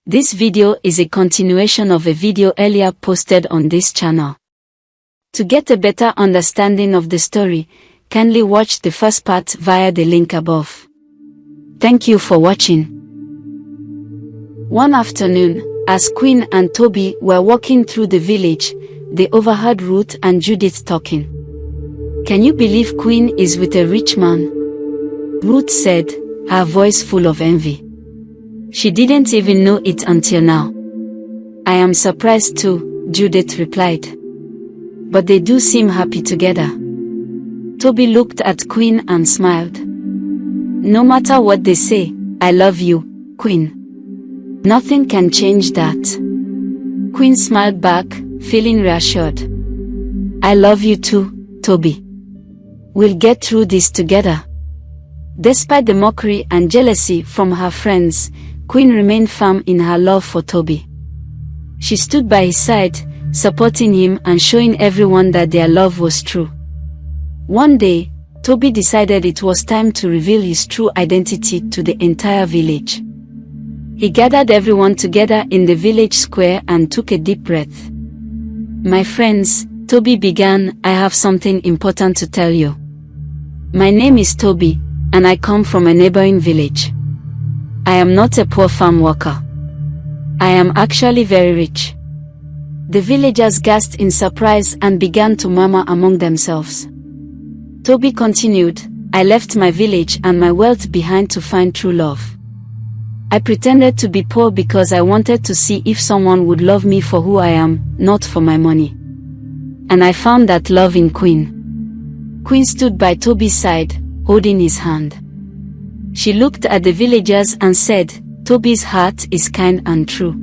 This video is a continuation of a video earlier posted on this channel. To get a better understanding of the story, kindly watch the first part via the link above. Thank you for watching. One afternoon, as Queen and Toby were walking through the village, they overheard Ruth and Judith talking. "Can you believe Queen is with a rich man?" Ruth said, her voice full of envy. "She didn't even know it until now." "I am surprised too," Judith replied. "But they do seem happy together." Toby looked at Queen and smiled. "No matter what they say, I love you, Queen. Nothing can change that." Queen smiled back, feeling reassured. "I love you too, Toby. We'll get through this together." Despite the mockery and jealousy from her friends, Queen remained firm in her love for Toby. She stood by his side, supporting him and showing everyone that their love was true. One day, Toby decided it was time to reveal his true identity to the entire village. He gathered everyone together in the village square and took a deep breath. "My friends," Toby began, "I have something important to tell you. My name is Toby, and I come from a neighboring village. I am not a poor farm worker. I am actually very rich." The villagers gasped in surprise and began to murmur among themselves. Toby continued, "I left my village and my wealth behind to find true love. I pretended to be poor because I wanted to see if someone would love me for who I am, not for my money. And I found that love in Queen." Queen stood by Toby's side, holding his hand. She looked at the villagers and said, "Toby's heart is kind and true.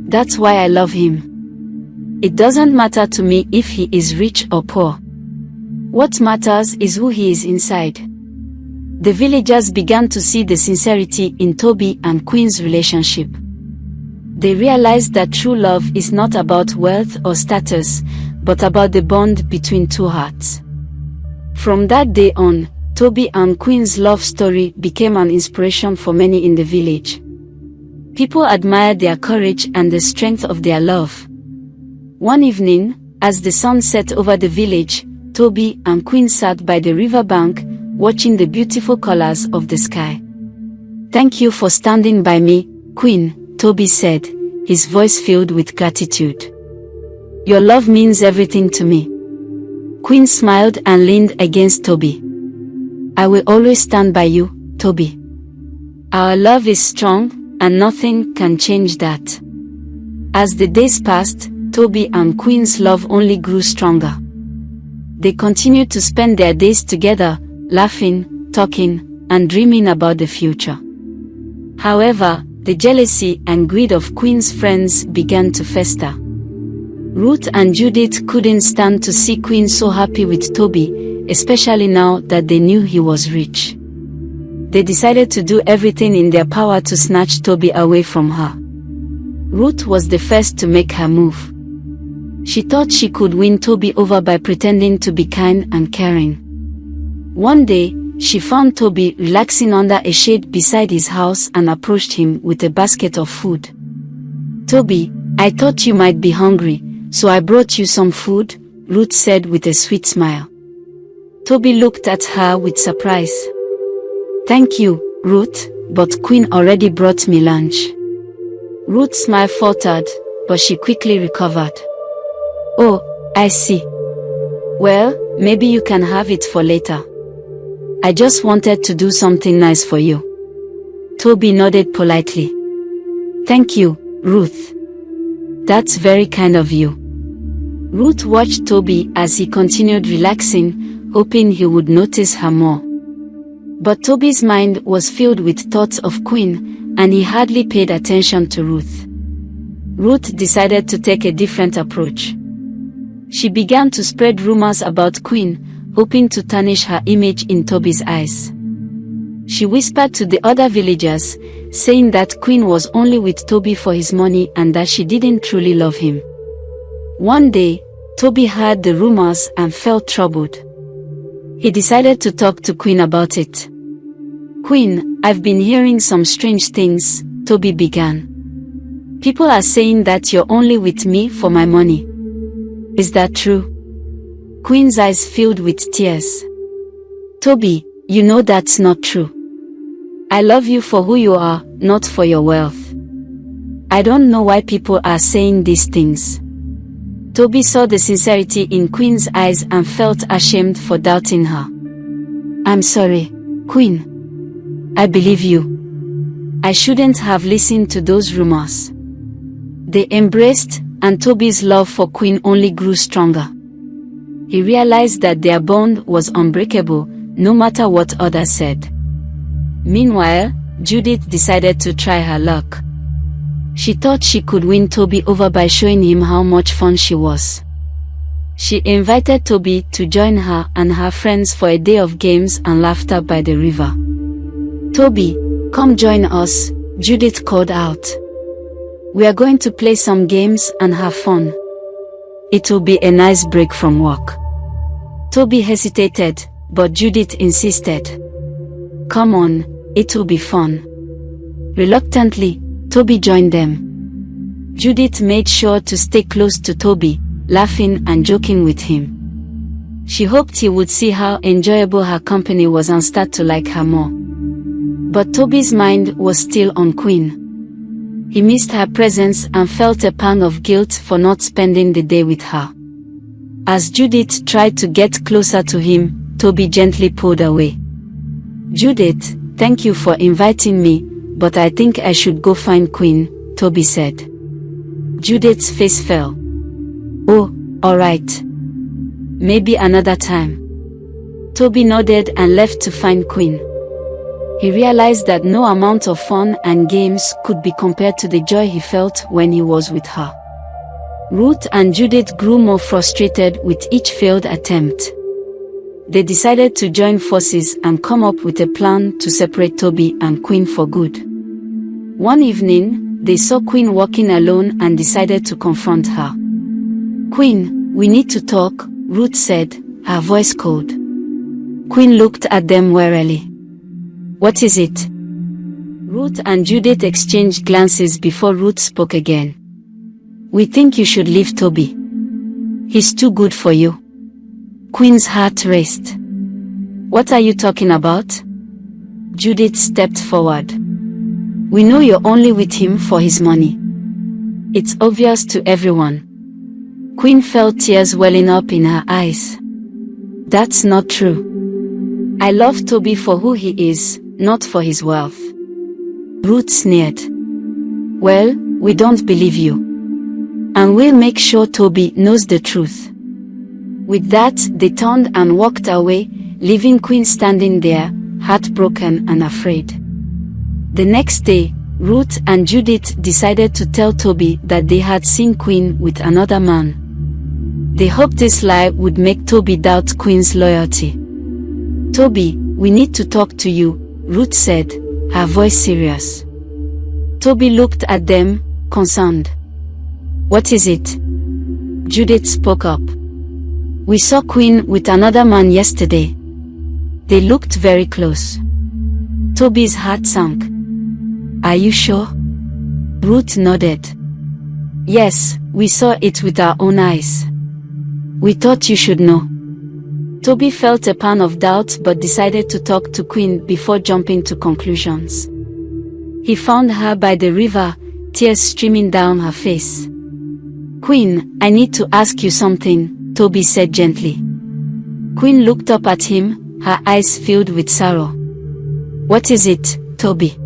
That's why I love him. It doesn't matter to me if he is rich or poor. What matters is who he is inside." The villagers began to see the sincerity in Toby and Queen's relationship. They realized that true love is not about wealth or status, but about the bond between two hearts. From that day on, Toby and Queen's love story became an inspiration for many in the village. People admired their courage and the strength of their love. One evening, as the sun set over the village, Toby and Queen sat by the riverbank, watching the beautiful colors of the sky. "Thank you for standing by me, Queen," Toby said, his voice filled with gratitude. "Your love means everything to me." Queen smiled and leaned against Toby. "I will always stand by you, Toby. Our love is strong, and nothing can change that." As the days passed, Toby and Queen's love only grew stronger. They continued to spend their days together, laughing, talking, and dreaming about the future. However, the jealousy and greed of Queen's friends began to fester. Ruth and Judith couldn't stand to see Queen so happy with Toby, especially now that they knew he was rich. They decided to do everything in their power to snatch Toby away from her. Ruth was the first to make her move. She thought she could win Toby over by pretending to be kind and caring. One day, she found Toby relaxing under a shade beside his house and approached him with a basket of food. "Toby, I thought you might be hungry, so I brought you some food," Ruth said with a sweet smile. Toby looked at her with surprise. "Thank you, Ruth, but Queen already brought me lunch." Ruth's smile faltered, but she quickly recovered. "Oh, I see. Well, maybe you can have it for later. I just wanted to do something nice for you." Toby nodded politely. "Thank you, Ruth. That's very kind of you." Ruth watched Toby as he continued relaxing, hoping he would notice her more. But Toby's mind was filled with thoughts of Queen, and he hardly paid attention to Ruth. Ruth decided to take a different approach. She began to spread rumors about Queen, hoping to tarnish her image in Toby's eyes. She whispered to the other villagers, saying that Queen was only with Toby for his money and that she didn't truly love him. One day, Toby heard the rumors and felt troubled. He decided to talk to Queen about it. "Queen, I've been hearing some strange things," Toby began. People are saying that you're only with me for my money. Is that true? Queen's eyes filled with tears. Toby, you know that's not true. I love you for who you are, not for your wealth. I don't know why people are saying these things. Toby saw the sincerity in Queen's eyes and felt ashamed for doubting her. I'm sorry, Queen. I believe you. I shouldn't have listened to those rumors. They embraced, and Toby's love for Queen only grew stronger. He realized that their bond was unbreakable, no matter what others said. Meanwhile, Judith decided to try her luck. She thought she could win Toby over by showing him how much fun she was. She invited Toby to join her and her friends for a day of games and laughter by the river. Toby, come join us, Judith called out. We are going to play some games and have fun. It will be a nice break from work. Toby hesitated, but Judith insisted. Come on, it will be fun. Reluctantly, Toby joined them. Judith made sure to stay close to Toby, laughing and joking with him. She hoped he would see how enjoyable her company was and start to like her more. But Toby's mind was still on Queen. He missed her presence and felt a pang of guilt for not spending the day with her. As Judith tried to get closer to him, Toby gently pulled away. Judith, thank you for inviting me, but I think I should go find Queen, Toby said. Judith's face fell. Oh, alright. Maybe another time. Toby nodded and left to find Queen. He realized that no amount of fun and games could be compared to the joy he felt when he was with her. Ruth and Judith grew more frustrated with each failed attempt. They decided to join forces and come up with a plan to separate Toby and Queen for good. One evening, they saw Queen walking alone and decided to confront her. Queen, we need to talk, Ruth said, her voice cold. Queen looked at them warily. What is it? Ruth and Judith exchanged glances before Ruth spoke again. We think you should leave Toby. He's too good for you. Queen's heart raced. What are you talking about? Judith stepped forward. We know you're only with him for his money. It's obvious to everyone. Queen felt tears welling up in her eyes. That's not true. I love Toby for who he is, not for his wealth. Ruth sneered. Well, we don't believe you. And we'll make sure Toby knows the truth. With that, they turned and walked away, leaving Queen standing there, heartbroken and afraid. The next day, Ruth and Judith decided to tell Toby that they had seen Queen with another man. They hoped this lie would make Toby doubt Queen's loyalty. Toby, we need to talk to you, Ruth said, her voice serious. Toby looked at them, concerned. What is it? Judith spoke up. We saw Queen with another man yesterday. They looked very close. Toby's heart sank. Are you sure? Ruth nodded. Yes, we saw it with our own eyes. We thought you should know. Toby felt a pang of doubt but decided to talk to Queen before jumping to conclusions. He found her by the river, tears streaming down her face. Queen, I need to ask you something, Toby said gently. Queen looked up at him, her eyes filled with sorrow. What is it, Toby?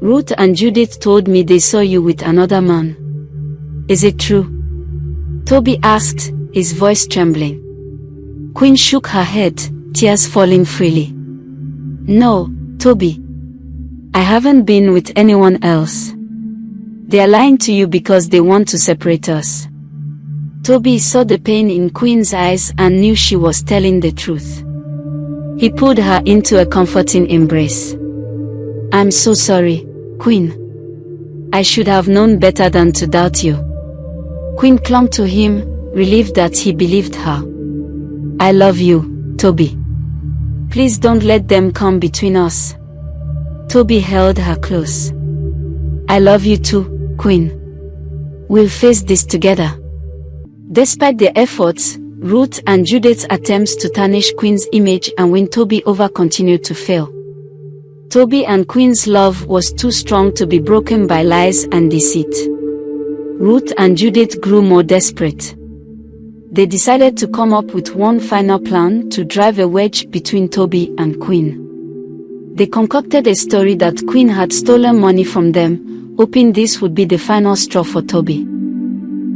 Ruth and Judith told me they saw you with another man. Is it true? Toby asked, his voice trembling. Queen shook her head, tears falling freely. No, Toby. I haven't been with anyone else. They are lying to you because they want to separate us. Toby saw the pain in Queen's eyes and knew she was telling the truth. He pulled her into a comforting embrace. I'm so sorry, Queen. I should have known better than to doubt you. Queen clung to him, relieved that he believed her. I love you, Toby. Please don't let them come between us. Toby held her close. I love you too, Queen. We'll face this together. Despite their efforts, Ruth and Judith's attempts to tarnish Queen's image and win Toby over continued to fail. Toby and Queen's love was too strong to be broken by lies and deceit. Ruth and Judith grew more desperate. They decided to come up with one final plan to drive a wedge between Toby and Queen. They concocted a story that Queen had stolen money from them, hoping this would be the final straw for Toby.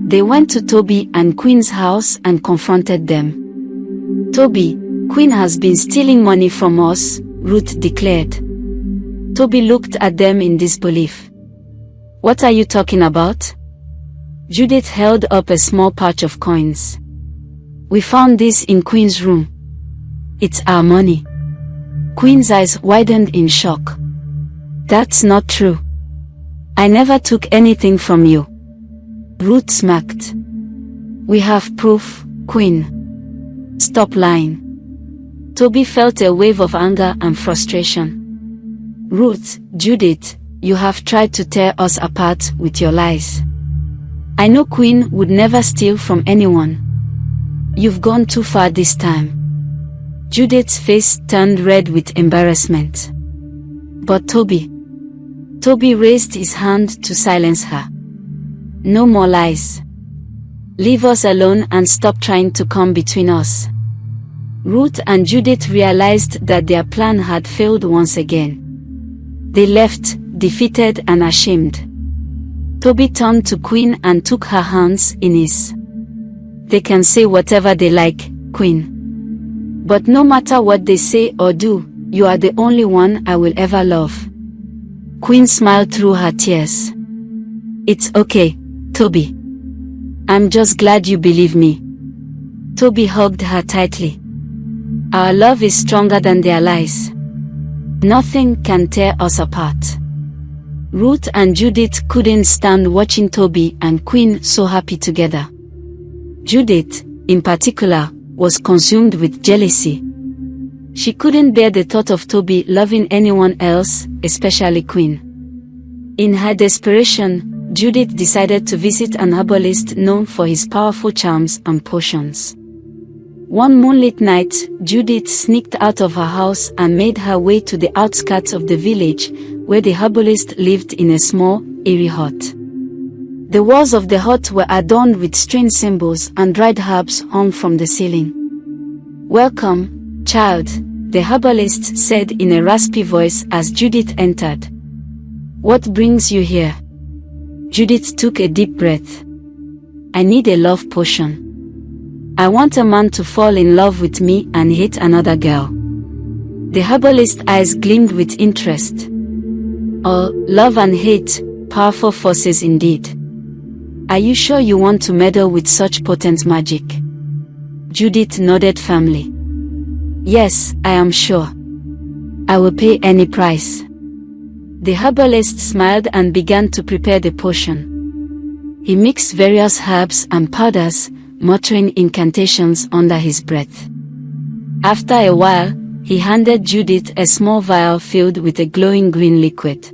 They went to Toby and Queen's house and confronted them. "Toby, Queen has been stealing money from us," Ruth declared. Toby looked at them in disbelief. "What are you talking about?" Judith held up a small pouch of coins. "We found this in Queen's room. It's our money." Queen's eyes widened in shock. "That's not true. I never took anything from you." Ruth smirked. "We have proof, Queen. Stop lying." Toby felt a wave of anger and frustration. "Ruth, Judith, you have tried to tear us apart with your lies. I know Queen would never steal from anyone. You've gone too far this time." Judith's face turned red with embarrassment. "But Toby." Toby raised his hand to silence her. "No more lies. Leave us alone and stop trying to come between us." Ruth and Judith realized that their plan had failed once again. They left, defeated and ashamed. Toby turned to Queen and took her hands in his. "They can say whatever they like, Queen. But no matter what they say or do, you are the only one I will ever love." Queen smiled through her tears. "It's okay, Toby. I'm just glad you believe me." Toby hugged her tightly. "Our love is stronger than their lies. Nothing can tear us apart." Ruth and Judith couldn't stand watching Toby and Queen so happy together. Judith, in particular, was consumed with jealousy. She couldn't bear the thought of Toby loving anyone else, especially Queen. In her desperation, Judith decided to visit an herbalist known for his powerful charms and potions. One moonlit night, Judith sneaked out of her house and made her way to the outskirts of the village, where the herbalist lived in a small, eerie hut. The walls of the hut were adorned with strange symbols and dried herbs hung from the ceiling. "Welcome, child," the herbalist said in a raspy voice as Judith entered. "What brings you here?" Judith took a deep breath. "I need a love potion. I want a man to fall in love with me and hate another girl." The herbalist's eyes gleamed with interest. "Oh, love and hate, powerful forces indeed. Are you sure you want to meddle with such potent magic?" Judith nodded firmly. "Yes, I am sure. I will pay any price." The herbalist smiled and began to prepare the potion. He mixed various herbs and powders, muttering incantations under his breath. After a while, he handed Judith a small vial filled with a glowing green liquid.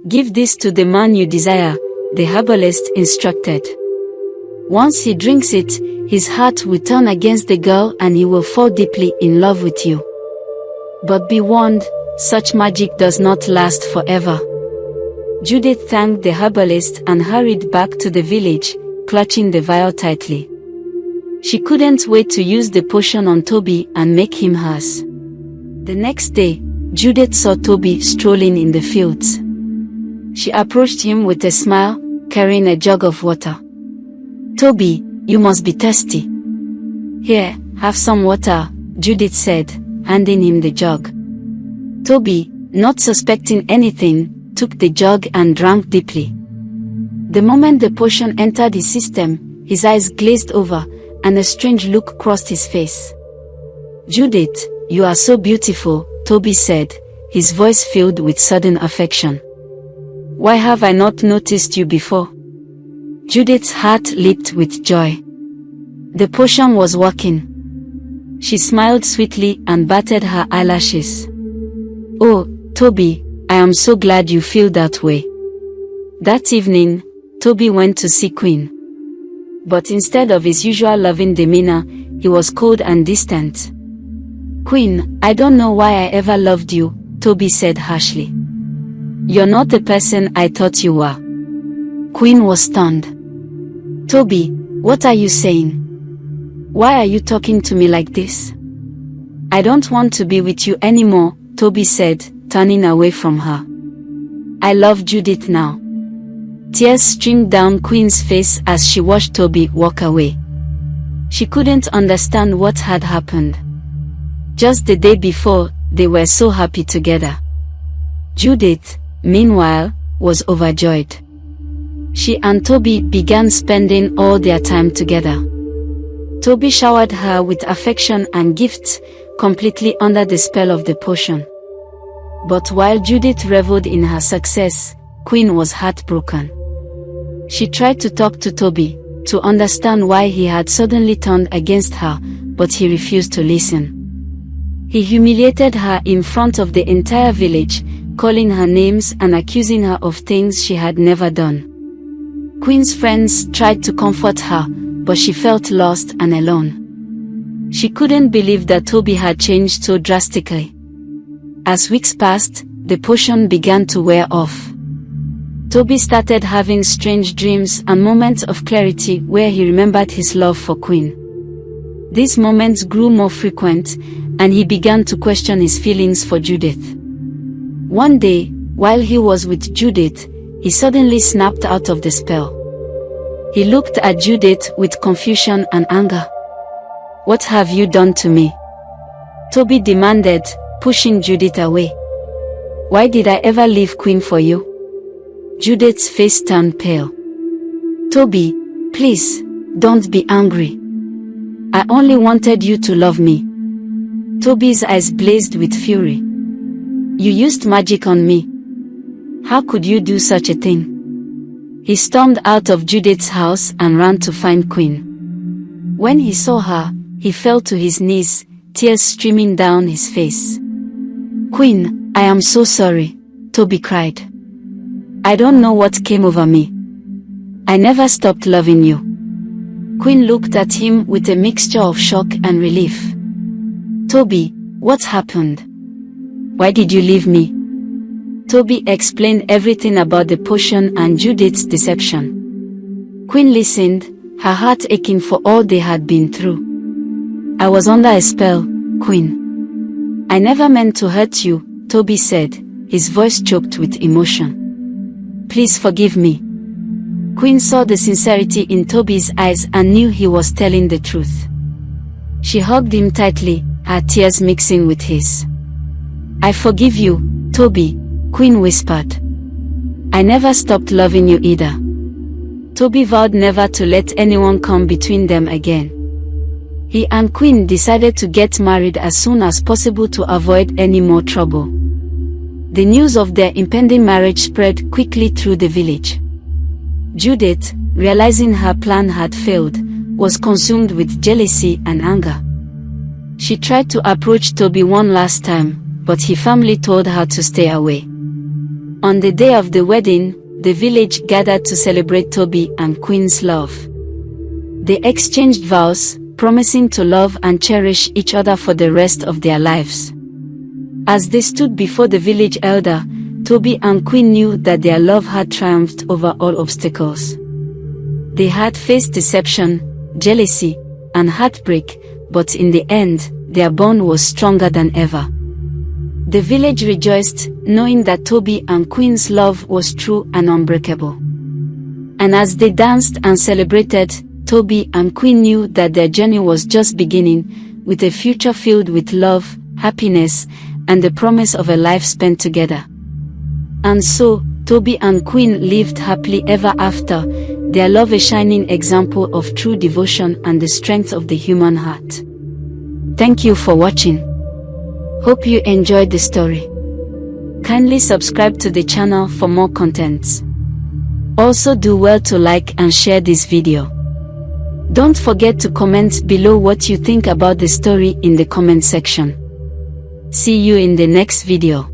"Give this to the man you desire," the herbalist instructed. "Once he drinks it, his heart will turn against the girl and he will fall deeply in love with you. But be warned, such magic does not last forever." Judith thanked the herbalist and hurried back to the village, clutching the vial tightly. She couldn't wait to use the potion on Toby and make him hers. The next day, Judith saw Toby strolling in the fields. She approached him with a smile, carrying a jug of water. "Toby, you must be thirsty. Here, have some water," Judith said, handing him the jug. Toby, not suspecting anything, took the jug and drank deeply. The moment the potion entered his system, his eyes glazed over, and a strange look crossed his face. "Judith, you are so beautiful," Toby said, his voice filled with sudden affection. "Why have I not noticed you before?" Judith's heart leaped with joy. The potion was working. She smiled sweetly and batted her eyelashes. "Oh, Toby, I am so glad you feel that way." That evening, Toby went to see Queen. But instead of his usual loving demeanor, he was cold and distant. "Queen, I don't know why I ever loved you," Toby said harshly. "You're not the person I thought you were." Queen was stunned. "Toby, what are you saying? Why are you talking to me like this?" "I don't want to be with you anymore," Toby said, turning away from her. "I love Judith now." Tears streamed down Queen's face as she watched Toby walk away. She couldn't understand what had happened. Just the day before, they were so happy together. Judith, meanwhile, was overjoyed. She and Toby began spending all their time together. Toby showered her with affection and gifts, completely under the spell of the potion. But while Judith reveled in her success, Queen was heartbroken. She tried to talk to Toby, to understand why he had suddenly turned against her, but he refused to listen. He humiliated her in front of the entire village, calling her names and accusing her of things she had never done. Queen's friends tried to comfort her, but she felt lost and alone. She couldn't believe that Toby had changed so drastically. As weeks passed, the potion began to wear off. Toby started having strange dreams and moments of clarity where he remembered his love for Queen. These moments grew more frequent, and he began to question his feelings for Judith. One day, while he was with Judith, he suddenly snapped out of the spell. He looked at Judith with confusion and anger. "What have you done to me?" Toby demanded, pushing Judith away. "Why did I ever leave Queen for you?" Judith's face turned pale. "Toby, please, don't be angry. I only wanted you to love me." Toby's eyes blazed with fury. "You used magic on me. How could you do such a thing?" He stormed out of Judith's house and ran to find Queen. When he saw her, he fell to his knees, tears streaming down his face. "Queen, I am so sorry," Toby cried. "I don't know what came over me. I never stopped loving you." Queen looked at him with a mixture of shock and relief. "Toby, what happened? Why did you leave me?" Toby explained everything about the potion and Judith's deception. Queen listened, her heart aching for all they had been through. "I was under a spell, Queen. I never meant to hurt you," Toby said, his voice choked with emotion. "Please forgive me." Queen saw the sincerity in Toby's eyes and knew he was telling the truth. She hugged him tightly, her tears mixing with his. "I forgive you, Toby," Queen whispered. "I never stopped loving you either." Toby vowed never to let anyone come between them again. He and Queen decided to get married as soon as possible to avoid any more trouble. The news of their impending marriage spread quickly through the village. Judith, realizing her plan had failed, was consumed with jealousy and anger. She tried to approach Toby one last time, but he firmly told her to stay away. On the day of the wedding, the village gathered to celebrate Toby and Queen's love. They exchanged vows, promising to love and cherish each other for the rest of their lives. As they stood before the village elder, Toby and Queen knew that their love had triumphed over all obstacles. They had faced deception, jealousy, and heartbreak, but in the end, their bond was stronger than ever. The village rejoiced, knowing that Toby and Queen's love was true and unbreakable. And as they danced and celebrated, Toby and Queen knew that their journey was just beginning, with a future filled with love, happiness, and the promise of a life spent together. And so, Toby and Queen lived happily ever after, their love a shining example of true devotion and the strength of the human heart. Thank you for watching. Hope you enjoyed the story. Kindly subscribe to the channel for more contents. Also do well to like and share this video. Don't forget to comment below what you think about the story in the comment section. See you in the next video.